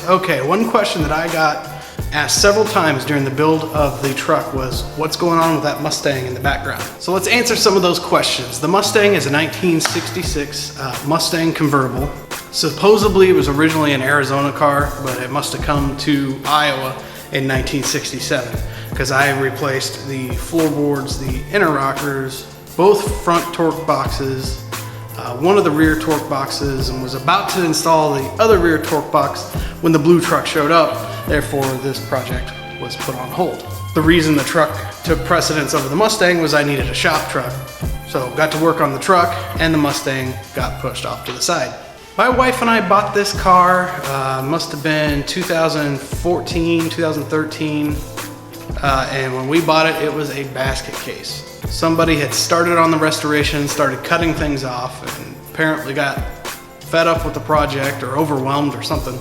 Okay, one question that I got asked several times during the build of the truck was, what's going on with that Mustang in the background? So let's answer some of those questions. The Mustang is a 1966 Mustang convertible. Supposedly it was originally an Arizona car, but it must have come to Iowa in 1967 because I replaced the floorboards, the interrockers, both front torque boxes, one of the rear torque boxes, and was about to install the other rear torque box when the blue truck showed up. Therefore, this project was put on hold. The reason the truck took precedence over the Mustang was I needed a shop truck. So got to work on the truck, and the Mustang got pushed off to the side. My wife and I bought this car, must have been 2014, 2013. And when we bought it, it was a basket case. Somebody had started on the restoration, started cutting things off, and apparently got fed up with the project or overwhelmed or something,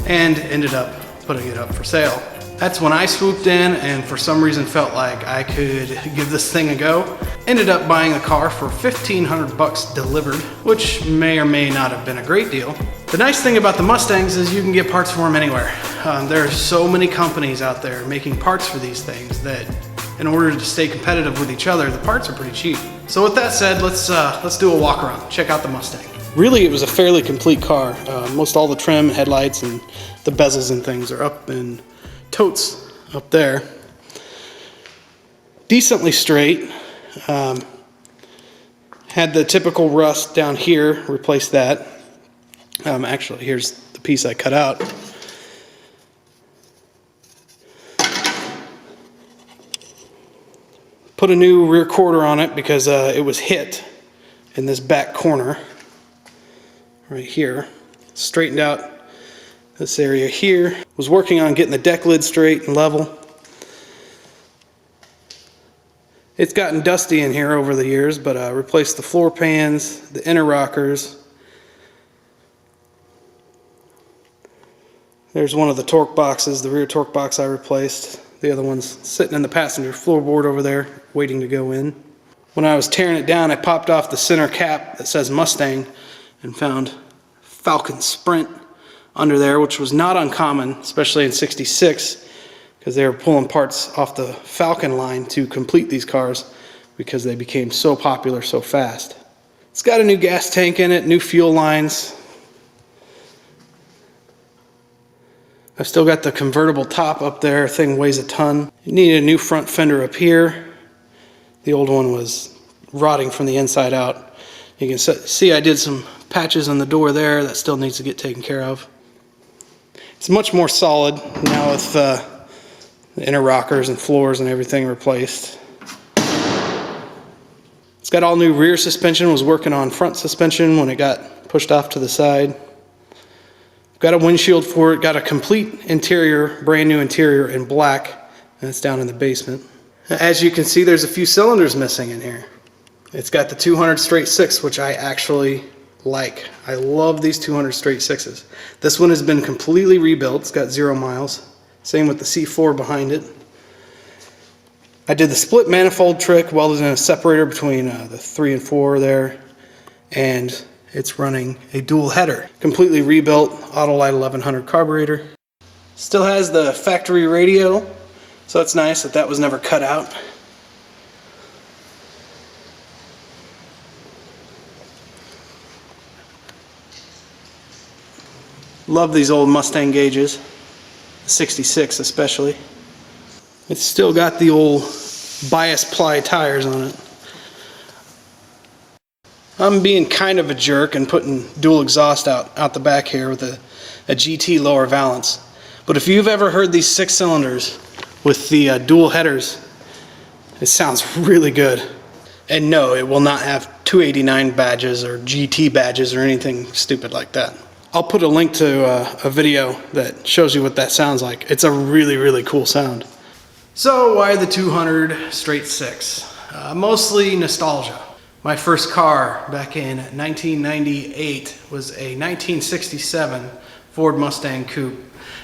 and ended up putting it up for sale. That's when I swooped in and for some reason felt like I could give this thing a go. Ended up buying the car for $1,500 delivered, which may or may not have been a great deal. The nice thing about the Mustangs is you can get parts for them anywhere. There are so many companies out there making parts for these things that in order to stay competitive with each other, the parts are pretty cheap. So with that said, let's do a walk around, check out the Mustang. Really, it was a fairly complete car. Most all the trim, headlights, and the bezels and things are up in totes up there. Decently straight. Had the typical rust down here, replaced that. Actually, here's the piece I cut out. Put a new rear quarter on it because it was hit in this back corner right here. Straightened out this area here. Was working on getting the deck lid straight and level. It's gotten dusty in here over the years, but replaced the floor pans, the interrockers. There's one of the torque boxes, the rear torque box I replaced. The other one's sitting in the passenger floorboard over there, waiting to go in. When I was tearing it down, I popped off the center cap that says Mustang and found Falcon Sprint under there, which was not uncommon, especially in '66, because they were pulling parts off the Falcon line to complete these cars because they became so popular so fast. It's got a new gas tank in it, new fuel lines. I've still got the convertible top up there. Thing weighs a ton. You need a new front fender up here. The old one was rotting from the inside out. You can see I did some patches on the door there. That still needs to get taken care of. It's much more solid now with the interrockers and floors and everything replaced. It's got all new rear suspension. Was working on front suspension when it got pushed off to the side. Got a windshield for it, got a complete interior, brand new interior in black, and it's down in the basement. As you can see, there's a few cylinders missing in here. It's got the 200 straight six, which I actually like. I love these 200 straight sixes. This one has been completely rebuilt. It's got 0 miles. Same with the C4 behind it. I did the split manifold trick, welded in a separator between the 3 and 4 there, and it's running a dual header. Completely rebuilt Autolite 1100 carburetor. Still has the factory radio, so it's nice that that was never cut out. Love these old Mustang gauges, 66 especially. It's still got the old bias ply tires on it. I'm being kind of a jerk and putting dual exhaust out the back here with a GT lower valance. But if you've ever heard these 6 cylinders with the dual headers, it sounds really good. And no, it will not have 289 badges or GT badges or anything stupid like that. I'll put a link to a video that shows you what that sounds like. It's a really, really cool sound. So why the 200 straight 6? Mostly nostalgia. My first car back in 1998 was a 1967 Ford Mustang Coupe,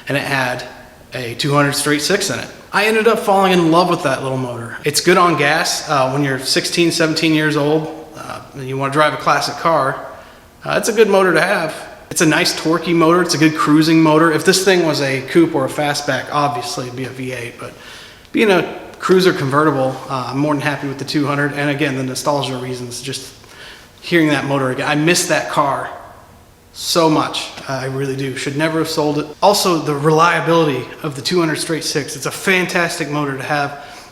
and it had a 200 straight 6 in it. I ended up falling in love with that little motor. It's good on gas when you're 16, 17 years old and you want to drive a classic car. It's a good motor to have. It's a nice torquey motor. It's a good cruising motor. If this thing was a coupe or a fastback, obviously it'd be a V8, but being a cruiser convertible, I'm more than happy with the 200. And again, the nostalgia reasons, just hearing that motor again. I miss that car so much. I really do. Should never have sold it. Also, the reliability of the 200 straight six. It's a fantastic motor to have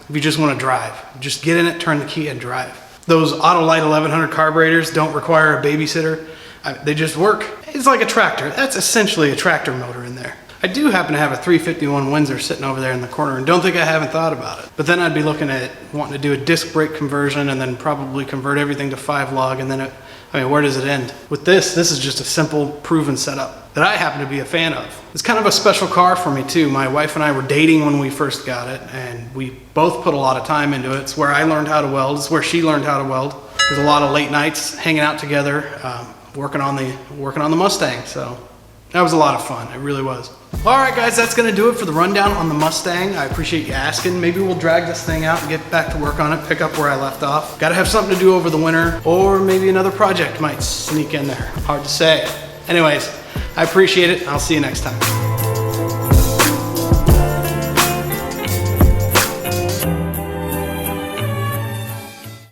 if you just want to drive. Just get in it, turn the key, and drive. Those Autolite 1100 carburetors don't require a babysitter. They just work. It's like a tractor. That's essentially a tractor motor in there. I do happen to have a 351 Windsor sitting over there in the corner, and don't think I haven't thought about it. But then I'd be looking at wanting to do a disc brake conversion and then probably convert everything to 5-lug, and then where does it end? With this is just a simple, proven setup that I happen to be a fan of. It's kind of a special car for me too. My wife and I were dating when we first got it, and we both put a lot of time into it. It's where I learned how to weld. It's where she learned how to weld. There's a lot of late nights hanging out together, working on the Mustang. So that was a lot of fun. It really was. All right, guys, that's gonna do it for the rundown on the Mustang. I appreciate you asking. Maybe we'll drag this thing out and get back to work on it, pick up where I left off. Gotta have something to do over the winter, or maybe another project might sneak in there. Hard to say. Anyways, I appreciate it. I'll see you next time.